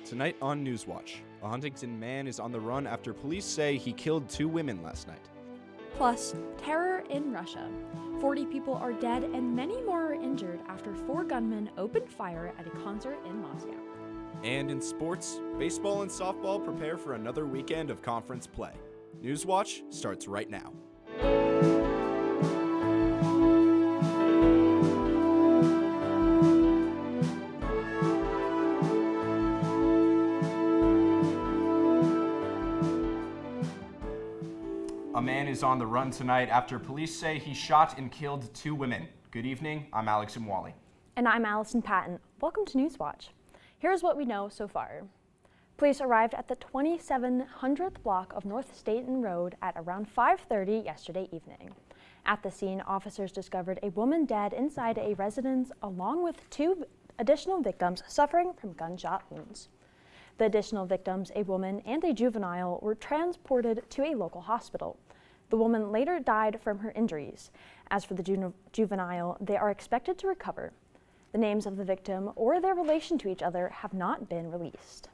Tonight on Newswatch, a Huntington man is on the run after police say he killed 2 women last night. Plus, terror in Russia. 40 people are dead and many more are injured after 4 gunmen opened fire at a concert in Moscow. And in sports, baseball and softball prepare for another weekend of conference play. Newswatch starts right now. A man is on the run tonight after police say he shot and killed 2 women. Good evening, I'm Alex Imwali. And I'm Allison Patton. Welcome to Newswatch. Here's what we know so far. Police arrived at the 2700th block of North Staten Road at around 5:30 yesterday evening. At the scene, officers discovered a woman dead inside a residence along with 2 additional victims suffering from gunshot wounds. The additional victims, a woman and a juvenile, were transported to a local hospital. The woman later died from her injuries. As for the juvenile, they are expected to recover. The names of the victim or their relation to each other have not been released.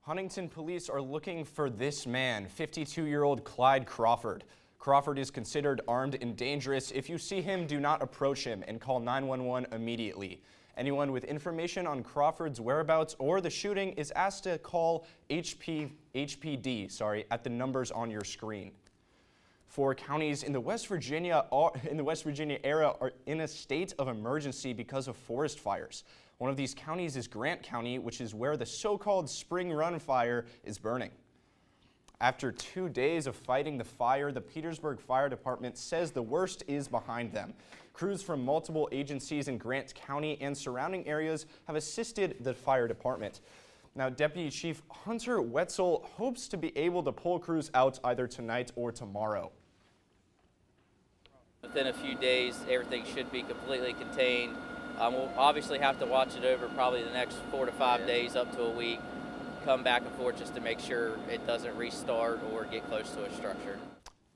Huntington police are looking for this man, 52-year-old Clyde Crawford. Crawford is considered armed and dangerous. If you see him, do not approach him and call 911 immediately. Anyone with information on Crawford's whereabouts or the shooting is asked to call HPD at the numbers on your screen. 4 counties in the West Virginia area are in a state of emergency because of forest fires. One of these counties is Grant County, which is where the so-called Spring Run fire is burning. After 2 days of fighting the fire, the Petersburg Fire Department says the worst is behind them. Crews from multiple agencies in Grant County and surrounding areas have assisted the fire department. Now, Deputy Chief Hunter Wetzel hopes to be able to pull crews out either tonight or tomorrow. Within a few days, everything should be completely contained. We'll obviously have to watch it over probably the next 4 to 5 days up to a week. Come back and forth just to make sure it doesn't restart or get close to a structure.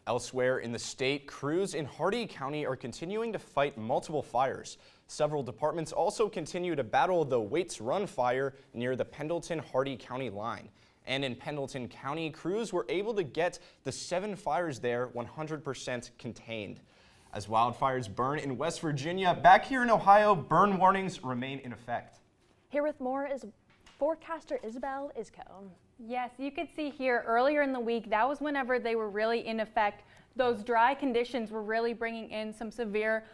Elsewhere in the state, crews in Hardee County are continuing to fight multiple fires. Several departments also continue to battle the Waits Run fire near the Pendleton-Hardee County line. And in Pendleton County, crews were able to get the 7 fires there 100% contained. As wildfires burn in West Virginia, back here in Ohio, burn warnings remain in effect. Here with more is forecaster Isabel Isco. Yes, you could see here earlier in the week, that was whenever they were really in effect. Those dry conditions were really bringing in some severe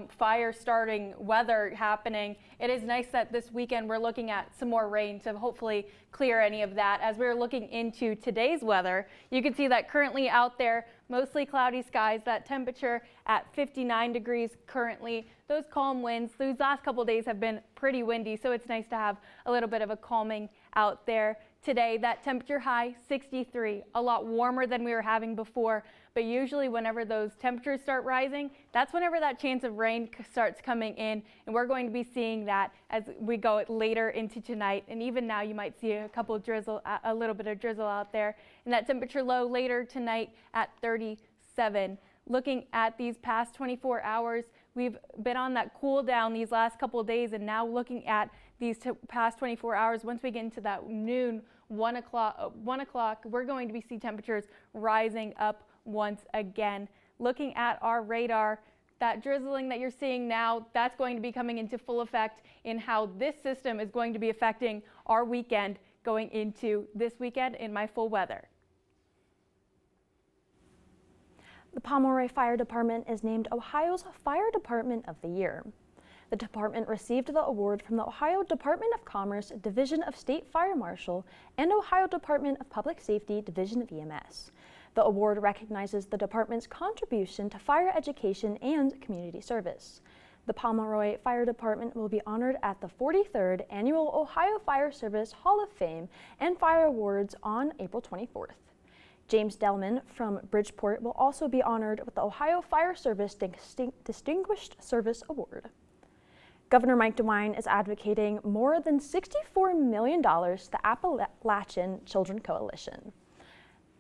fire starting weather happening. It is nice that this weekend we're looking at some more rain to hopefully clear any of that. As we're looking into today's weather, you can see that currently out there, mostly cloudy skies, that temperature at 59 degrees currently. Those calm winds, these last couple of days have been pretty windy, so it's nice to have a little bit of a calming out there. Today, that temperature high, 63, a lot warmer than we were having before, but usually whenever those temperatures start rising, that's whenever that chance of rain starts coming in, and we're going to be seeing that as we go later into tonight, and even now you might see a little bit of drizzle out there, and that temperature low later tonight at 37. Looking at these past 24 hours, we've been on that cool down these last couple of days, and now looking at these past 24 hours, once we get into that noon, 1 o'clock, we're going to see temperatures rising up once again. Looking at our radar, that drizzling that you're seeing now, that's going to be coming into full effect in how this system is going to be affecting our weekend going into this weekend in my full weather. The Pomeroy Fire Department is named Ohio's Fire Department of the Year. The department received the award from the Ohio Department of Commerce, Division of State Fire Marshal, and Ohio Department of Public Safety, Division of EMS. The award recognizes the department's contribution to fire education and community service. The Pomeroy Fire Department will be honored at the 43rd Annual Ohio Fire Service Hall of Fame and Fire Awards on April 24th. James Delman from Bridgeport will also be honored with the Ohio Fire Service Distinguished Service Award. Governor Mike DeWine is advocating more than $64 million to the Appalachian Children Coalition.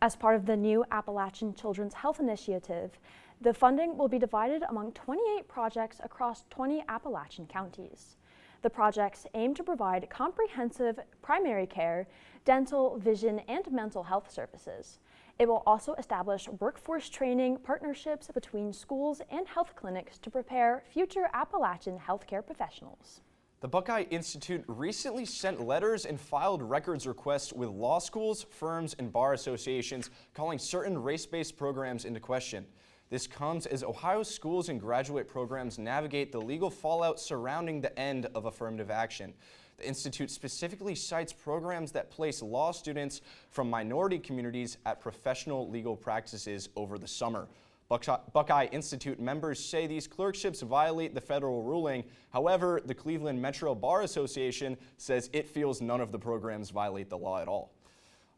As part of the new Appalachian Children's Health Initiative, the funding will be divided among 28 projects across 20 Appalachian counties. The projects aim to provide comprehensive primary care, dental, vision, and mental health services. It will also establish workforce training partnerships between schools and health clinics to prepare future Appalachian healthcare professionals. The Buckeye Institute recently sent letters and filed records requests with law schools, firms, and bar associations calling certain race-based programs into question. This comes as Ohio's schools and graduate programs navigate the legal fallout surrounding the end of affirmative action. The Institute specifically cites programs that place law students from minority communities at professional legal practices over the summer. Buckeye Institute members say these clerkships violate the federal ruling. However, the Cleveland Metro Bar Association says it feels none of the programs violate the law at all.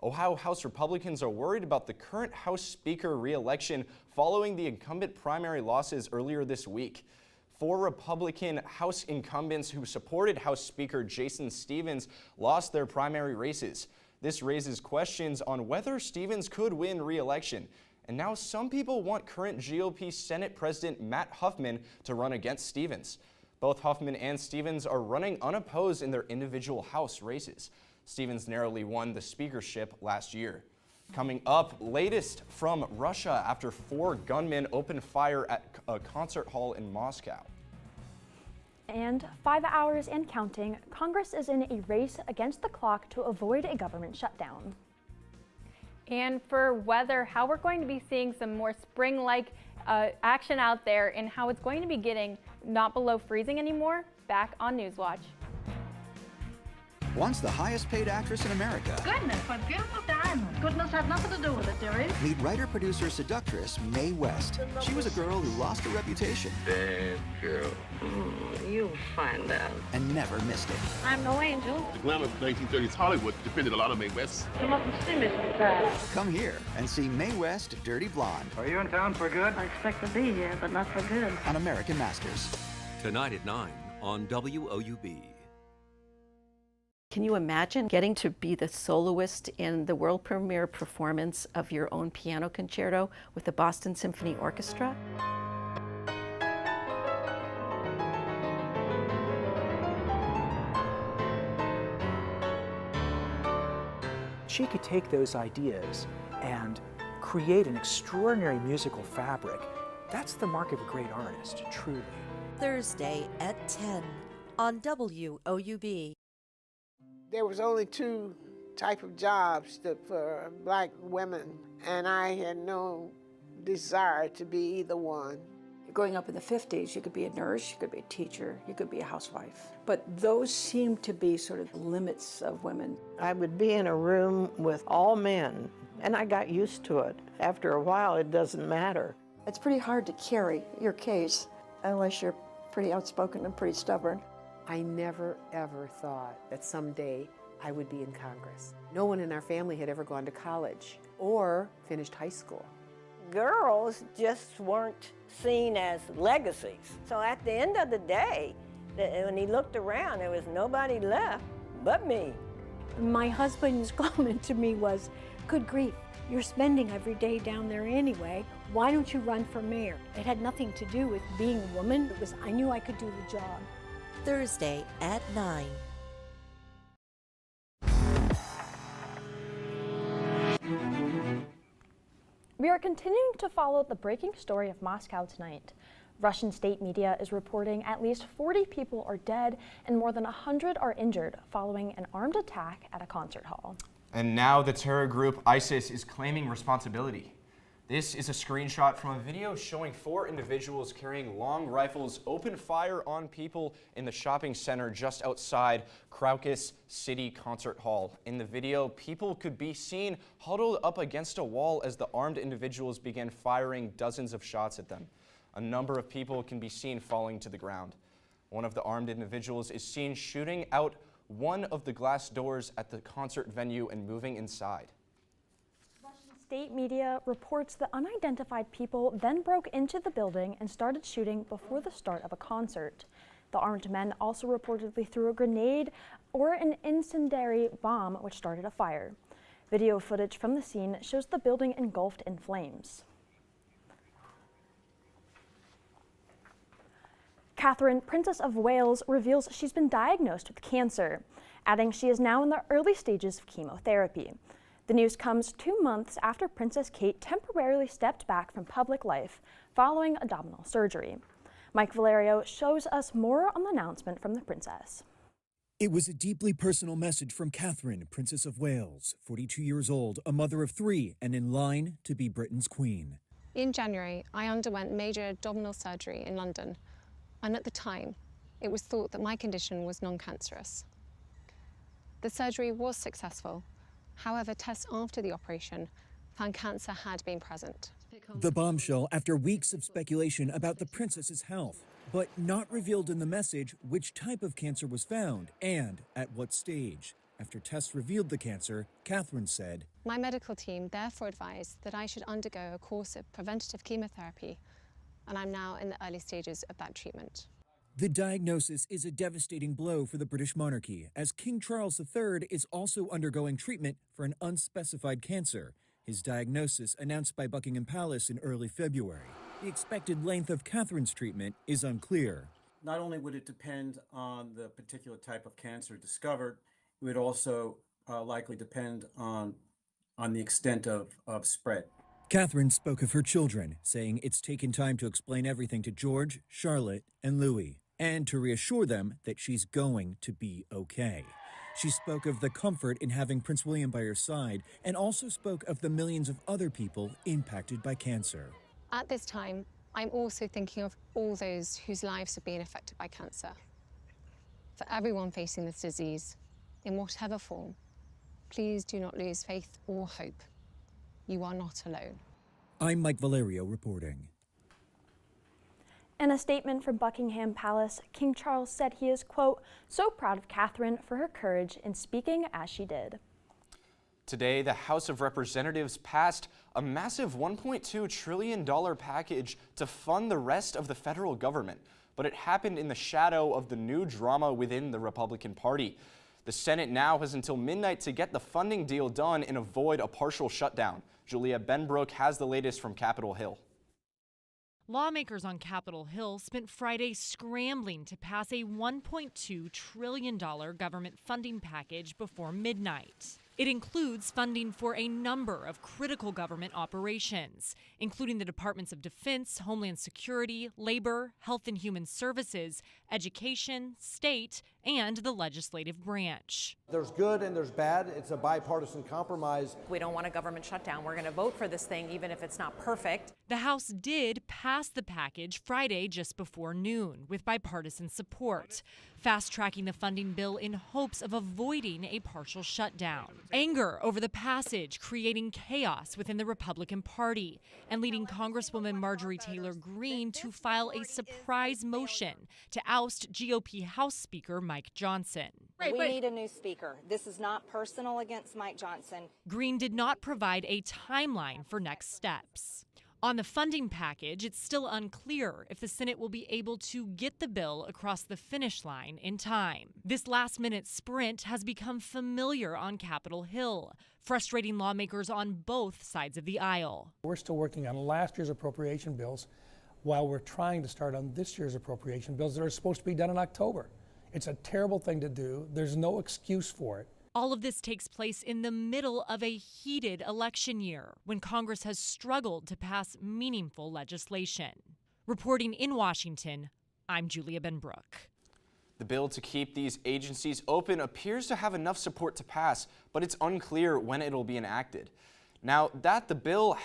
Ohio House Republicans are worried about the current House Speaker re-election following the incumbent primary losses earlier this week. 4 Republican House incumbents who supported House Speaker Jason Stephens lost their primary races. This raises questions on whether Stephens could win re-election. And now some people want current GOP Senate President Matt Huffman to run against Stephens. Both Huffman and Stephens are running unopposed in their individual House races. Stephens narrowly won the speakership last year. Coming up, latest from Russia after 4 gunmen opened fire at a concert hall in Moscow. And 5 hours and counting, Congress is in a race against the clock to avoid a government shutdown. And for weather, how we're going to be seeing some more spring-like action out there and how it's going to be getting not below freezing anymore, back on Newswatch. Once the highest paid actress in America. Goodness, what beautiful diamonds. Goodness had nothing to do with it, dearie. Meet writer-producer seductress Mae West. She was a girl who lost her reputation. Bad girl. You'll find out. And never missed it. I'm no angel. The glamour of 1930s Hollywood depended a lot on Mae West. Come up and see me sometime. Come here and see Mae West, Dirty Blonde. Are you in town for good? I expect to be here, but not for good. On American Masters. Tonight at 9 on WOUB. Can you imagine getting to be the soloist in the world premiere performance of your own piano concerto with the Boston Symphony Orchestra? She could take those ideas and create an extraordinary musical fabric. That's the mark of a great artist, truly. Thursday at 10 on WOUB. There was only 2 type of jobs for black women, and I had no desire to be either one. Growing up in the 50s, you could be a nurse, you could be a teacher, you could be a housewife. But those seemed to be sort of limits of women. I would be in a room with all men, and I got used to it. After a while, it doesn't matter. It's pretty hard to carry your case unless you're pretty outspoken and pretty stubborn. I never, ever thought that someday I would be in Congress. No one in our family had ever gone to college or finished high school. Girls just weren't seen as legacies. So at the end of the day, when he looked around, there was nobody left but me. My husband's comment to me was, good grief, you're spending every day down there anyway. Why don't you run for mayor? It had nothing to do with being a woman. It was, I knew I could do the job. Thursday at 9. We are continuing to follow the breaking story of Moscow tonight. Russian state media is reporting at least 40 people are dead and more than 100 are injured following an armed attack at a concert hall. And now the terror group ISIS is claiming responsibility. This is a screenshot from a video showing 4 individuals carrying long rifles open fire on people in the shopping center just outside Crocus City Concert Hall. In the video, people could be seen huddled up against a wall as the armed individuals began firing dozens of shots at them. A number of people can be seen falling to the ground. One of the armed individuals is seen shooting out one of the glass doors at the concert venue and moving inside. State media reports the unidentified people then broke into the building and started shooting before the start of a concert. The armed men also reportedly threw a grenade or an incendiary bomb which started a fire. Video footage from the scene shows the building engulfed in flames. Catherine, Princess of Wales, reveals she's been diagnosed with cancer, adding she is now in the early stages of chemotherapy. The news comes 2 months after Princess Kate temporarily stepped back from public life following abdominal surgery. Mike Valerio shows us more on the announcement from the princess. It was a deeply personal message from Catherine, Princess of Wales, 42 years old, a mother of 3, and in line to be Britain's queen. In January, I underwent major abdominal surgery in London, and at the time, it was thought that my condition was non-cancerous. The surgery was successful. However, tests after the operation found cancer had been present. The bombshell after weeks of speculation about the princess's health, but not revealed in the message which type of cancer was found and at what stage. After tests revealed the cancer, Catherine said, My medical team therefore advised that I should undergo a course of preventative chemotherapy, and I'm now in the early stages of that treatment. The diagnosis is a devastating blow for the British monarchy, as King Charles III is also undergoing treatment for an unspecified cancer. His diagnosis announced by Buckingham Palace in early February. The expected length of Catherine's treatment is unclear. Not only would it depend on the particular type of cancer discovered, it would also likely depend on the extent of spread. Catherine spoke of her children, saying it's taken time to explain everything to George, Charlotte, and Louis, and to reassure them that she's going to be okay. She spoke of the comfort in having Prince William by her side, and also spoke of the millions of other people impacted by cancer. At this time, I'm also thinking of all those whose lives have been affected by cancer. For everyone facing this disease, in whatever form, please do not lose faith or hope. You are not alone. I'm Mike Valerio reporting. In a statement from Buckingham Palace, King Charles said he is, quote, so proud of Catherine for her courage in speaking as she did. Today, the House of Representatives passed a massive $1.2 trillion package to fund the rest of the federal government, but it happened in the shadow of the new drama within the Republican Party. The Senate now has until midnight to get the funding deal done and avoid a partial shutdown. Julia Benbrook has the latest from Capitol Hill. Lawmakers on Capitol Hill spent Friday scrambling to pass a $1.2 trillion government funding package before midnight. It includes funding for a number of critical government operations, including the Departments of Defense, Homeland Security, Labor, Health and Human Services, Education, State, and the legislative branch. There's good and there's bad. It's a bipartisan compromise. We don't want a government shutdown. We're going to vote for this thing, even if it's not perfect. The House did pass the package Friday just before noon with bipartisan support, fast-tracking the funding bill in hopes of avoiding a partial shutdown. Anger over the passage creating chaos within the Republican Party and leading Congresswoman Marjorie Taylor Greene to file a surprise motion to oust GOP House Speaker Mike Johnson. We need a new speaker. This is not personal against Mike Johnson. Greene did not provide a timeline for next steps. On the funding package, it's still unclear if the Senate will be able to get the bill across the finish line in time. This last-minute sprint has become familiar on Capitol Hill, frustrating lawmakers on both sides of the aisle. We're still working on last year's appropriation bills while we're trying to start on this year's appropriation bills that are supposed to be done in October. It's a terrible thing to do. There's no excuse for it. All of this takes place in the middle of a heated election year when Congress has struggled to pass meaningful legislation. Reporting in Washington, I'm Julia Benbrook. The bill to keep these agencies open appears to have enough support to pass, but it's unclear when it'll be enacted. Now that the bill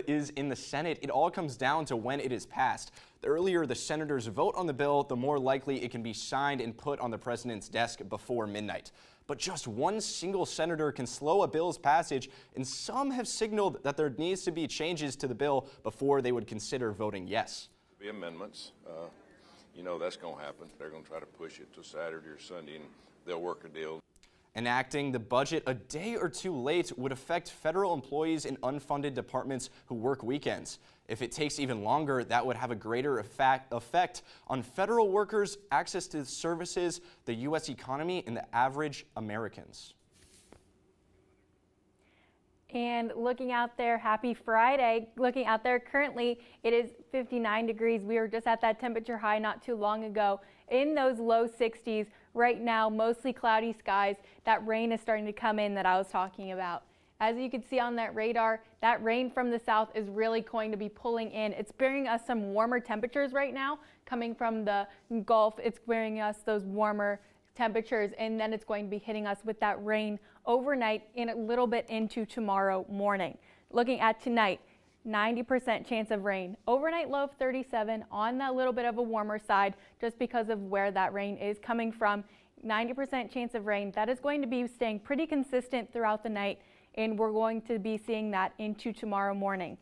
is in the Senate, it all comes down to when it is passed. The earlier the senators vote on the bill, the more likely it can be signed and put on the president's desk before midnight. But just one single senator can slow a bill's passage, and some have signaled that there needs to be changes to the bill before they would consider voting yes. Be amendments. You know that's going to happen. They're going to try to push it to Saturday or Sunday, and they'll work a deal. Enacting the budget a day or two late would affect federal employees in unfunded departments who work weekends. If it takes even longer, that would have a greater effect on federal workers' access to services, the U.S. economy, and the average Americans. And looking out there, happy Friday. Looking out there currently, it is 59 degrees. We were just at that temperature high not too long ago in those low 60s. Right now, mostly cloudy skies. That rain is starting to come in that I was talking about. As you can see on that radar, that rain from the south is really going to be pulling in. It's bringing us some warmer temperatures right now coming from the Gulf. It's bringing us those warmer temperatures, and then it's going to be hitting us with that rain overnight and a little bit into tomorrow morning. Looking at tonight, 90% chance of rain. Overnight low of 37, on that little bit of a warmer side just because of where that rain is coming from. 90% chance of rain. That is going to be staying pretty consistent throughout the night, and we're going to be seeing that into tomorrow morning.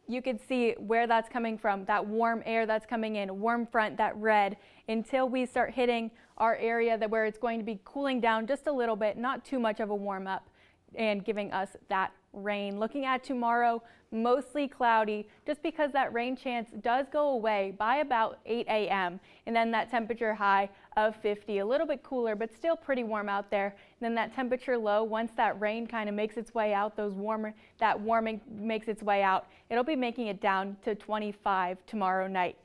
You can see where that's coming from, that warm air that's coming in, warm front, that red, until we start hitting our area where it's going to be cooling down just a little bit, not too much of a warm up, and giving us that rain. Looking at tomorrow, mostly cloudy, just because that rain chance does go away by about 8 a.m. And then that temperature high of 50, a little bit cooler, but still pretty warm out there. And then that temperature low, once that rain kind of makes its way out, that warming makes its way out, it'll be making it down to 25 tomorrow night.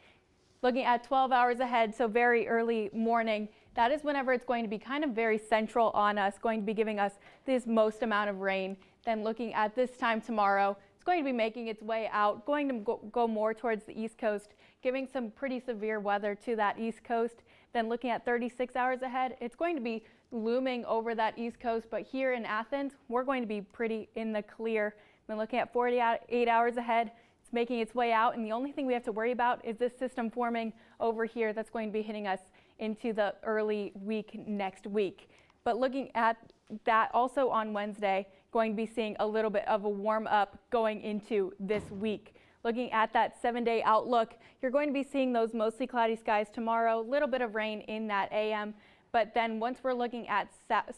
Looking at 12 hours ahead, so very early morning, that is whenever it's going to be kind of very central on us, going to be giving us this most amount of rain. Then looking at this time tomorrow, it's going to be making its way out, going to go more towards the East Coast, giving some pretty severe weather to that East Coast. Then looking at 36 hours ahead, it's going to be looming over that East Coast, but here in Athens, we're going to be pretty in the clear. Then looking at 48 hours ahead, it's making its way out, and the only thing we have to worry about is this system forming over here that's going to be hitting us into the early week next week. But looking at that also on Wednesday, going to be seeing a little bit of a warm up going into this week. Looking at that 7-day outlook, you're going to be seeing those mostly cloudy skies tomorrow, a little bit of rain in that AM. But then once we're looking at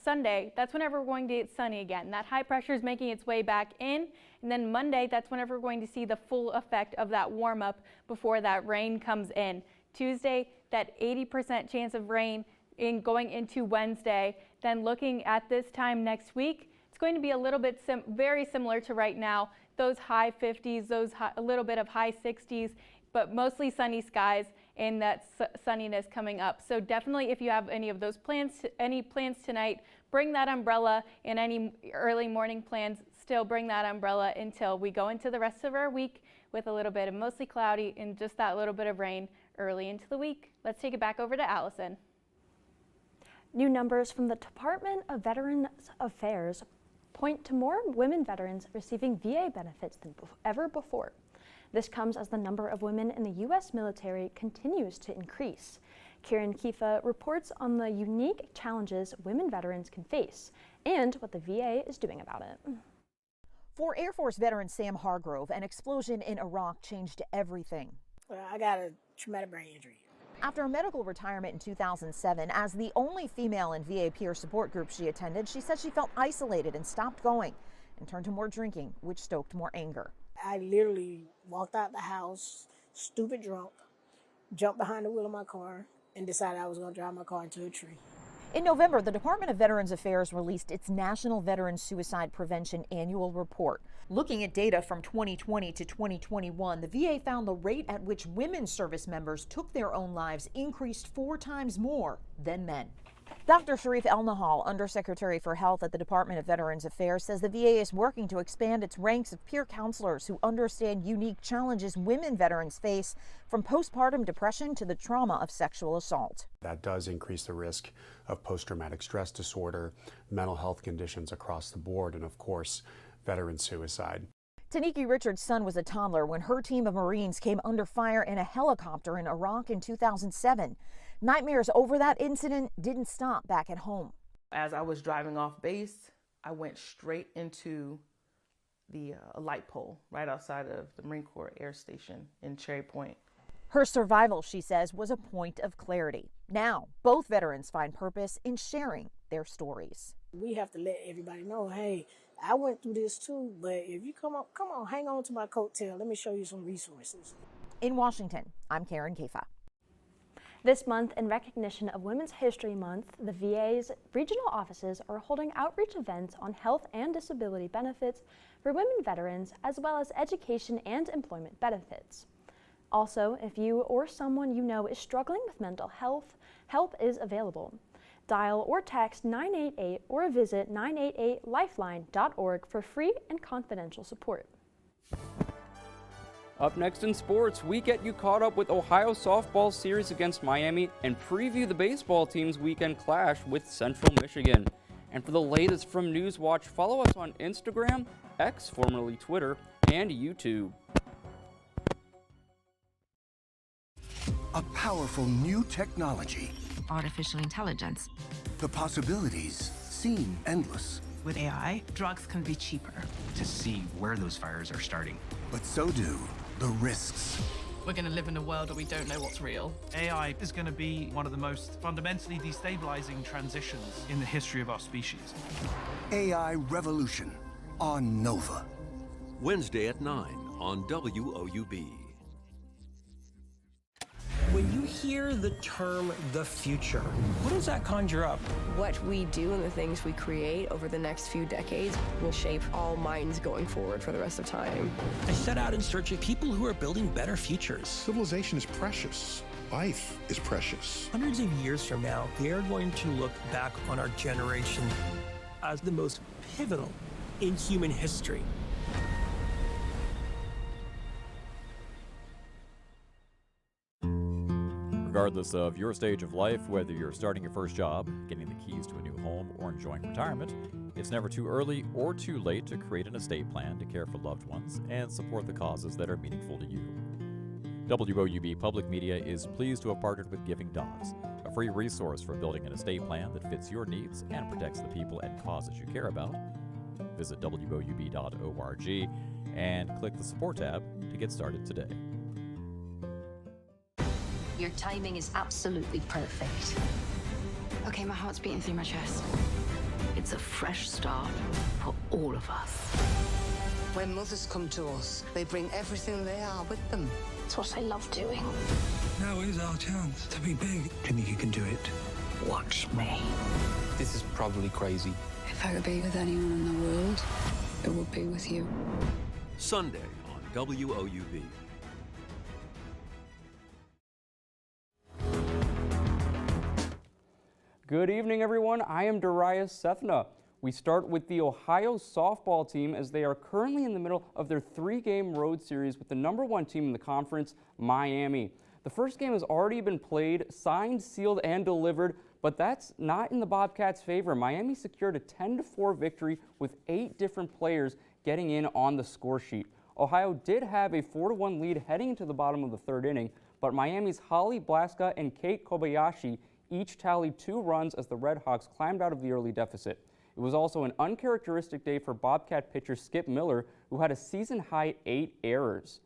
Sunday, that's whenever we're going to get sunny again. That high pressure is making its way back in. And then Monday, that's whenever we're going to see the full effect of that warm up before that rain comes in. Tuesday, that 80% chance of rain going into Wednesday. Then looking at this time next week, it's going to be a little bit very similar to right now. Those high 50s, a little bit of high 60s, but mostly sunny skies and that sunniness coming up. So definitely if you have any of those plans, any plans tonight, bring that umbrella, and any early morning plans, still bring that umbrella until we go into the rest of our week with a little bit of mostly cloudy and just that little bit of rain early into the week. Let's take it back over to Allison. New numbers from the Department of Veterans Affairs point to more women veterans receiving VA benefits than ever before. This comes as the number of women in the U.S. military continues to increase. Karen Kifa reports on the unique challenges women veterans can face and what the VA is doing about it. For Air Force veteran Sam Hargrove, an explosion in Iraq changed everything. Well, I got a traumatic brain injury. After a medical retirement in 2007, as the only female in VA peer support group she attended, she said she felt isolated and stopped going and turned to more drinking, which stoked more anger. I literally walked out the house, stupid drunk, jumped behind the wheel of my car, and decided I was going to drive my car into a tree. In November, the Department of Veterans Affairs released its National Veteran Suicide Prevention Annual Report. Looking at data from 2020 to 2021, the VA found the rate at which women service members took their own lives increased 4 times more than men. Dr. Sharif El-Nahal, Undersecretary for Health at the Department of Veterans Affairs, says the VA is working to expand its ranks of peer counselors who understand unique challenges women veterans face, from postpartum depression to the trauma of sexual assault. That does increase the risk of post-traumatic stress disorder, mental health conditions across the board, and of course, veteran suicide. Taniki Richards' son was a toddler when her team of Marines came under fire in a helicopter in Iraq in 2007. Nightmares over that incident didn't stop back at home. As I was driving off base, I went straight into the light pole right outside of the Marine Corps Air Station in Cherry Point. Her survival, she says, was a point of clarity. Now, both veterans find purpose in sharing their stories. We have to let everybody know, hey, I went through this too, but if you come on, hang on to my coattail. Let me show you some resources. In Washington, I'm Karen Kifa. This month, in recognition of Women's History Month, the VA's regional offices are holding outreach events on health and disability benefits for women veterans, as well as education and employment benefits. Also, if you or someone you know is struggling with mental health, help is available. Dial or text 988 or visit 988lifeline.org for free and confidential support. Up next in sports, we get you caught up with Ohio softball series against Miami and preview the baseball team's weekend clash with Central Michigan. And for the latest from Newswatch, follow us on Instagram, X, formerly Twitter, and YouTube. A powerful new technology. Artificial intelligence. The possibilities seem endless. With AI, drugs can be cheaper. To see where those fires are starting. But so do the risks. We're going to live in a world where we don't know what's real. AI is going to be one of the most fundamentally destabilizing transitions in the history of our species. AI Revolution on Nova. Wednesday at 9 on WOUB. When you hear the term the future, what does that conjure up? What we do and the things we create over the next few decades will shape all minds going forward for the rest of time. I set out in search of people who are building better futures. Civilization is precious. Life is precious. Hundreds of years from now, they're going to look back on our generation as the most pivotal in human history. Regardless of your stage of life, whether you're starting your first job, getting the keys to a new home, or enjoying retirement, it's never too early or too late to create an estate plan to care for loved ones and support the causes that are meaningful to you. WOUB Public Media is pleased to have partnered with Giving Dogs, a free resource for building an estate plan that fits your needs and protects the people and causes you care about. Visit WOUB.org and click the support tab to get started today. Your timing is absolutely perfect. Okay, my heart's beating through my chest. It's a fresh start for all of us. When mothers come to us, they bring everything they are with them. It's what I love doing. Now is our chance to be big. Do you think you can do it? Watch me. This is probably crazy. If I could be with anyone in the world, it would be with you. Sunday on WOUB. Good evening, everyone. I am Darius Sethna. We start with the Ohio softball team as they are currently in the middle of their 3-game road series with the #1 team in the conference, Miami. The first game has already been played, signed, sealed, and delivered, but that's not in the Bobcats' favor. Miami secured a 10-4 victory with 8 different players getting in on the score sheet. Ohio did have a 4-1 lead heading into the bottom of the 3rd inning, but Miami's Holly Blaska and Kate Kobayashi each tallied 2 runs as the Red Hawks climbed out of the early deficit. It was also an uncharacteristic day for Bobcat pitcher Skip Miller, who had a season-high 8 errors.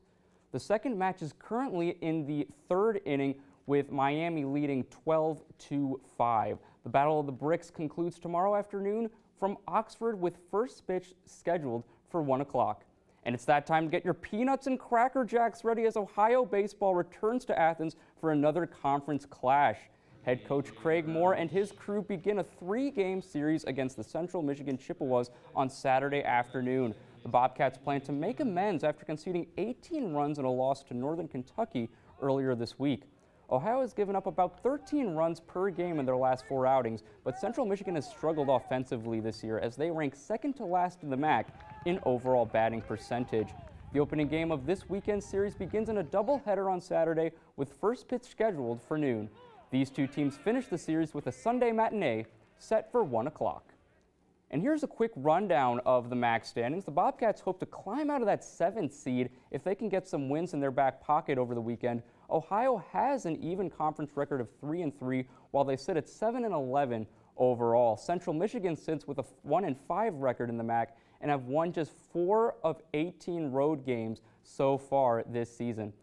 The second match is currently in the 3rd inning with Miami leading 12-5. The Battle of the Bricks concludes tomorrow afternoon from Oxford with first pitch scheduled for 1 o'clock. And it's that time to get your peanuts and Cracker Jacks ready as Ohio baseball returns to Athens for another conference clash. Head coach Craig Moore and his crew begin a 3-game series against the Central Michigan Chippewas on Saturday afternoon. The Bobcats plan to make amends after conceding 18 runs in a loss to Northern Kentucky earlier this week. Ohio has given up about 13 runs per game in their last 4 outings, but Central Michigan has struggled offensively this year as they rank second to last in the MAC in overall batting percentage. The opening game of this weekend series begins in a doubleheader on Saturday with first pitch scheduled for noon. These 2 teams finish the series with a Sunday matinee set for 1 o'clock. And here's a quick rundown of the MAC standings. The Bobcats hope to climb out of that 7th seed if they can get some wins in their back pocket over the weekend. Ohio has an even conference record of 3-3, while they sit at 7-11 overall. Central Michigan sits with a 1-5 record in the MAC and have won just 4 of 18 road games so far this season.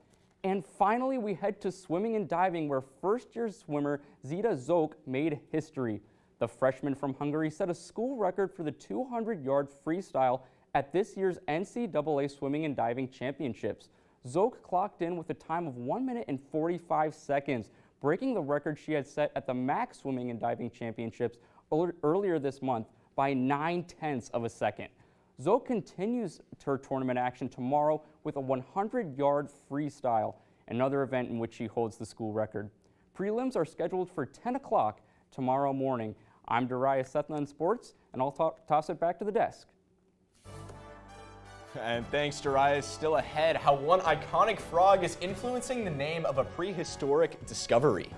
And finally, we head to swimming and diving, where first-year swimmer Zita Zok made history. The freshman from Hungary set a school record for the 200-yard freestyle at this year's NCAA Swimming and Diving Championships. Zok clocked in with a time of 1 minute and 45 seconds, breaking the record she had set at the Max Swimming and Diving Championships earlier this month by 9/10 of a second. Zoe continues her tournament action tomorrow with a 100-yard freestyle, another event in which she holds the school record. Prelims are scheduled for 10 o'clock tomorrow morning. I'm Darius Sethna in sports, and I'll toss it back to the desk. And thanks, Darius. Still ahead, how one iconic frog is influencing the name of a prehistoric discovery.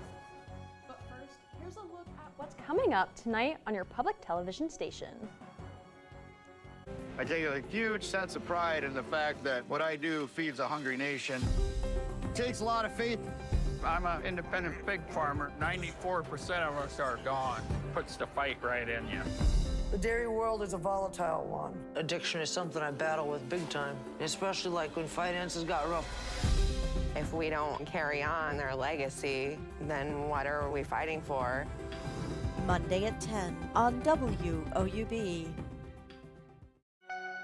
But first, here's a look at what's coming up tonight on your public television station. I take a huge sense of pride in the fact that what I do feeds a hungry nation. It takes a lot of faith. I'm an independent pig farmer. 94% of us are gone. Puts the fight right in you. The dairy world is a volatile one. Addiction is something I battle with big time, especially like when finances got rough. If we don't carry on their legacy, then what are we fighting for? Monday at 10 on WOUB.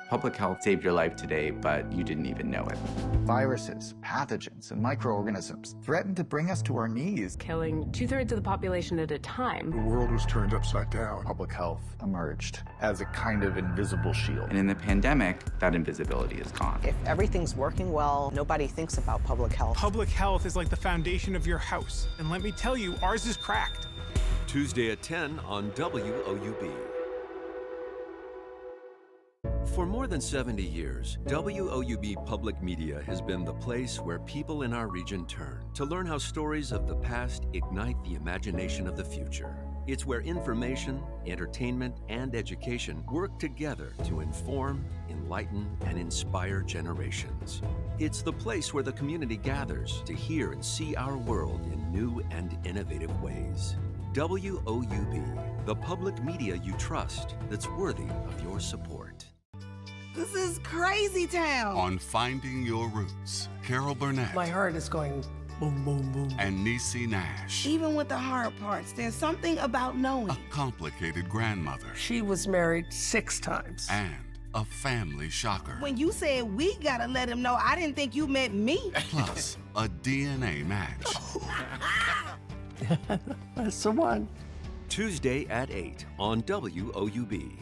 Public health saved your life today, but you didn't even know it. Viruses, pathogens, and microorganisms threaten to bring us to our knees. Killing 2/3 of the population at a time. The world was turned upside down. Public health emerged as a kind of invisible shield. And in the pandemic, that invisibility is gone. If everything's working well, nobody thinks about public health. Public health is like the foundation of your house. And let me tell you, ours is cracked. Tuesday at 10 on WOUB. For more than 70 years, WOUB Public Media has been the place where people in our region turn to learn how stories of the past ignite the imagination of the future. It's where information, entertainment, and education work together to inform, enlighten, and inspire generations. It's the place where the community gathers to hear and see our world in new and innovative ways. WOUB, the public media you trust that's worthy of your support. This is crazy town. On Finding Your Roots, Carol Burnett. My heart is going boom, boom, boom. And Niecy Nash. Even with the hard parts, there's something about knowing. A complicated grandmother. She was married 6 times. And a family shocker. When you said we gotta let him know, I didn't think you meant me. Plus, a DNA match. That's the one. Tuesday at 8 on WOUB.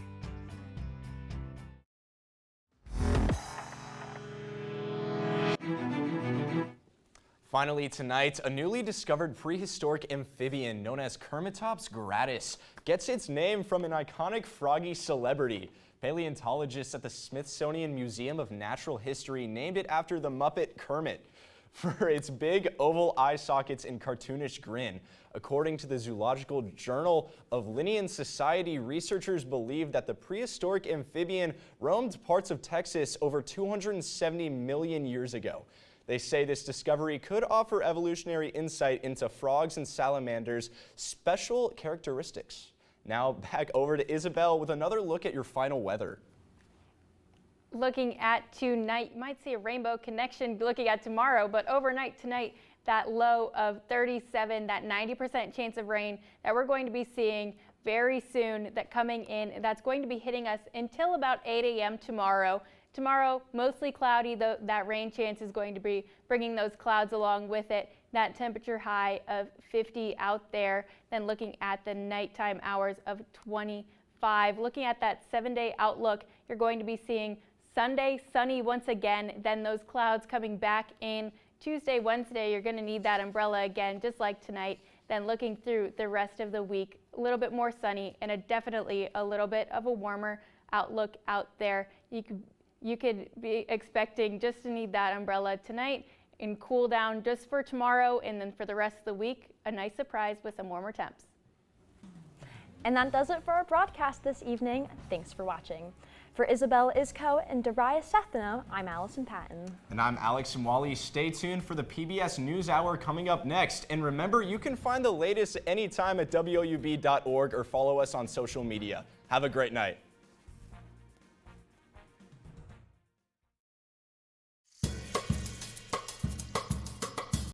Finally tonight, a newly discovered prehistoric amphibian known as Kermitops gratis gets its name from an iconic froggy celebrity. Paleontologists at the Smithsonian Museum of Natural History named it after the Muppet Kermit for its big oval eye sockets and cartoonish grin. According to the Zoological Journal of Linnean Society, researchers believe that the prehistoric amphibian roamed parts of Texas over 270 million years ago. They say this discovery could offer evolutionary insight into frogs and salamanders' special characteristics. Now back over to Isabel with another look at your final weather. Looking at tonight, you might see a rainbow connection looking at tomorrow, but overnight tonight, that low of 37, that 90% chance of rain that we're going to be seeing very soon, that coming in, that's going to be hitting us until about 8 a.m. tomorrow. Tomorrow, mostly cloudy, though that rain chance is going to be bringing those clouds along with it. That temperature high of 50 out there. Then looking at the nighttime hours of 25. Looking at that 7-day outlook, you're going to be seeing Sunday sunny once again, then those clouds coming back in. Tuesday, Wednesday, you're going to need that umbrella again, just like tonight. Then looking through the rest of the week, a little bit more sunny and definitely a little bit of a warmer outlook out there. You could be expecting just to need that umbrella tonight and cool down just for tomorrow, and then for the rest of the week, a nice surprise with some warmer temps. And that does it for our broadcast this evening. Thanks for watching. For Isabel Isco and Darius Sethna, I'm Allison Patton. And I'm Alex Mwali. Stay tuned for the PBS NewsHour coming up next. And remember, you can find the latest anytime at WOUB.org or follow us on social media. Have a great night.